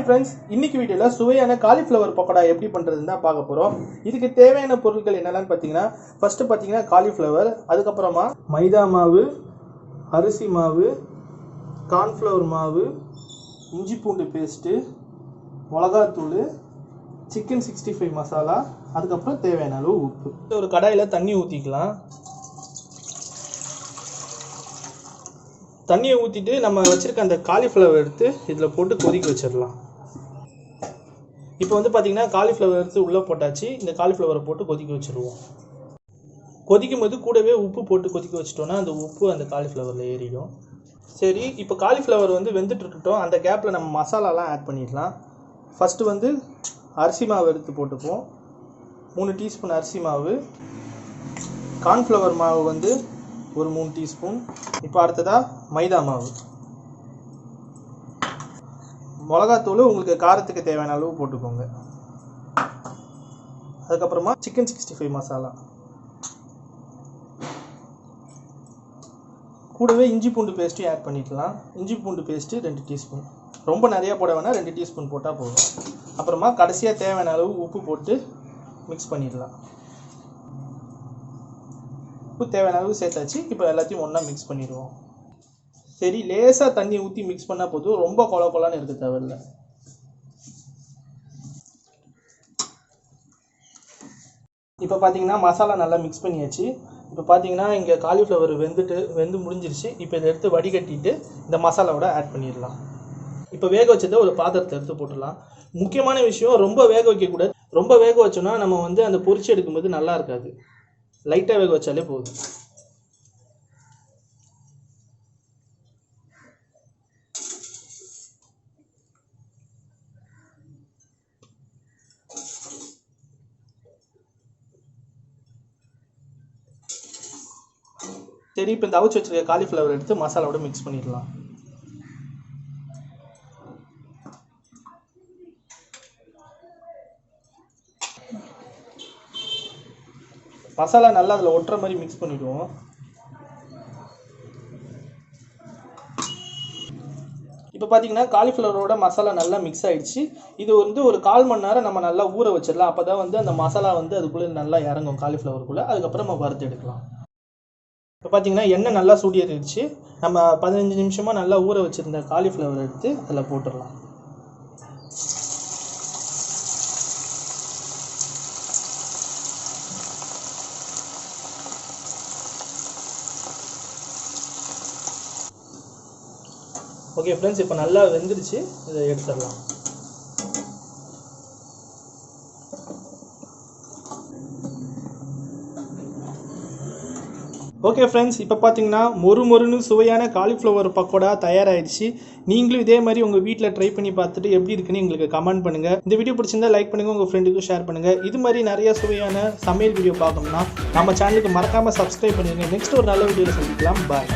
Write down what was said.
Friends, இன்னைக்கு வீடியோல சுவையான காலிஃப்ளவர் பக்கோடா எப்படி பண்றதுன்னு தான் பார்க்க போறோம். இதுக்கு தேவையான பொருட்கள் என்னெல்லாம் பார்த்தீங்கன்னா, ஃபர்ஸ்ட் பார்த்தீங்கன்னா காலிஃப்ளவர், அதுக்கப்புறமா மைதா மாவு, அரிசி மாவு, கார்ன்ஃப்ளவர் மாவு, இஞ்சி பூண்டு பேஸ்ட்டு, மிளகாத்தூள், சிக்கன் 65 மசாலா, அதுக்கப்புறம் தேவையான அளவு உப்பு. ஒரு கடாயில் தண்ணி ஊற்றிக்கலாம். தண்ணியை ஊற்றிட்டு நம்ம வச்சுருக்க அந்த காலிஃப்ளவர் எடுத்து இதில் போட்டு கொதிக்க வச்சிடலாம். இப்போ வந்து பார்த்திங்கன்னா காலிஃப்ளவர் எடுத்து உள்ளே போட்டாச்சு. இந்த காலிஃப்ளவரை போட்டு கொதிக்க வச்சுருவோம். கொதிக்கும் போது கூடவே உப்பு போட்டு கொதிக்க வச்சிட்டோன்னா அந்த உப்பு அந்த காலிஃப்ளவரில் ஏறிடும். சரி, இப்போ காலிஃப்ளவர் வந்து வெந்துட்டு இருக்கட்டும். அந்த கேப்பில் நம்ம மசாலாலாம் ஆட் பண்ணிடலாம். ஃபஸ்ட்டு வந்து அரிசி மாவு எடுத்து போட்டுப்போம். 3 டீஸ்பூன் அரிசி மாவு, கார்ன்ஃப்ளவர் மாவு வந்து ஒரு 3 டீஸ்பூன். இப்போ அடுத்ததாக மைதா மாவு, மிளகாத்தூள் உங்களுக்கு காரத்துக்கு தேவையான அளவு போட்டுக்கோங்க. அதுக்கப்புறமா சிக்கன் 65 மசாலா, கூடவே இஞ்சி பூண்டு பேஸ்ட்டையும் ஆட் பண்ணிக்கலாம். இஞ்சி பூண்டு பேஸ்ட்டு 2 டீஸ்பூன். ரொம்ப நிறையா போட வேணாம், 2 டீஸ்பூன் போட்டால் போதும். அப்புறமா கடைசியாக தேவையான அளவு உப்பு போட்டு மிக்ஸ் பண்ணிடலாம். உப்பு தேவையான அளவு சேர்த்தாச்சு. இப்போ எல்லாத்தையும் ஒன்றா மிக்ஸ் பண்ணிடுவோம். சரி, லேசாக தண்ணி ஊற்றி மிக்ஸ் பண்ணால் போதும், ரொம்ப கொலான்னு இருக்க தேவையில்லை. இப்போ பார்த்தீங்கன்னா மசாலா நல்லா மிக்ஸ் பண்ணியாச்சு. இப்போ பார்த்தீங்கன்னா இங்கே காலிஃப்ளவர் வெந்து முடிஞ்சிருச்சு. இப்போ இதை எடுத்து வடிகட்டிட்டு இந்த மசாலாவோட ஆட் பண்ணிடலாம். இப்போ வேக வச்சதை ஒரு பாத்திரத்தை எடுத்து போட்டுடலாம். முக்கியமான விஷயம், ரொம்ப வேக வைக்கக்கூடாது. ரொம்ப வேக வச்சோன்னா நம்ம வந்து அந்த பொரிச்சு எடுக்கும்போது நல்லா இருக்காது. லைட்டாக வேக வச்சாலே போதும். சரி, இப்போ இந்த அவிச்சு வச்சிருக்க காலிஃப்ளவர் எடுத்து மசாலாவோட மிக்ஸ் பண்ணிடலாம். மசாலா நல்லா அதில் ஒட்டுற மாதிரி மிக்ஸ் பண்ணிவிடுவோம். இப்போ பார்த்தீங்கன்னா காலிஃப்ளவரோட மசாலா நல்லா மிக்ஸ் ஆகிடுச்சு. இது வந்து ஒரு 1/4 மணி நேரம் நம்ம நல்லா ஊற வச்சிடலாம். அப்போ தான் வந்து அந்த மசாலா வந்து அதுக்குள்ளே நல்லா இறங்கும் காலிஃப்ளவருக்குள்ளே. அதுக்கப்புறம் நம்ம வறுத்து எடுக்கலாம். இப்போ பார்த்தீங்கன்னா எண்ணெய் நல்லா சூடிடுச்சு. நம்ம 15 நிமிஷமாக நல்லா ஊற வச்சுருந்த காலிஃப்ளவர் எடுத்து அதில் போட்டுடலாம். ஓகே ஃப்ரெண்ட்ஸ், இப்போ நல்லா வெந்துடுச்சு. இதை எடுத்துடலாம். ஓகே ஃப்ரெண்ட்ஸ், இப்போ பார்த்தீங்கன்னா மொறுன்னு சுவையான காலிஃப்ளவர் பக்கோடா தயாராகிடுச்சு. நீங்களும் இதே மாதிரி உங்கள் வீட்டில் ட்ரை பண்ணி பார்த்துட்டு எப்படி இருக்குன்னு எங்களுக்கு கமெண்ட் பண்ணுங்கள். இந்த வீடியோ பிடிச்சிருந்தா லைக் பண்ணுங்கள், உங்கள் ஃப்ரெண்டுக்கும் ஷேர் பண்ணுங்கள். இது மாதிரி நிறைய சுவையான சமையல் வீடியோ பார்க்கணும்னா நம்ம சேனலுக்கு மறக்காமல் சப்ஸ்கிரைப் பண்ணுங்கள். நெக்ஸ்ட் ஒரு நல்ல வீடியோவில் சந்திக்கலாம். பாய்.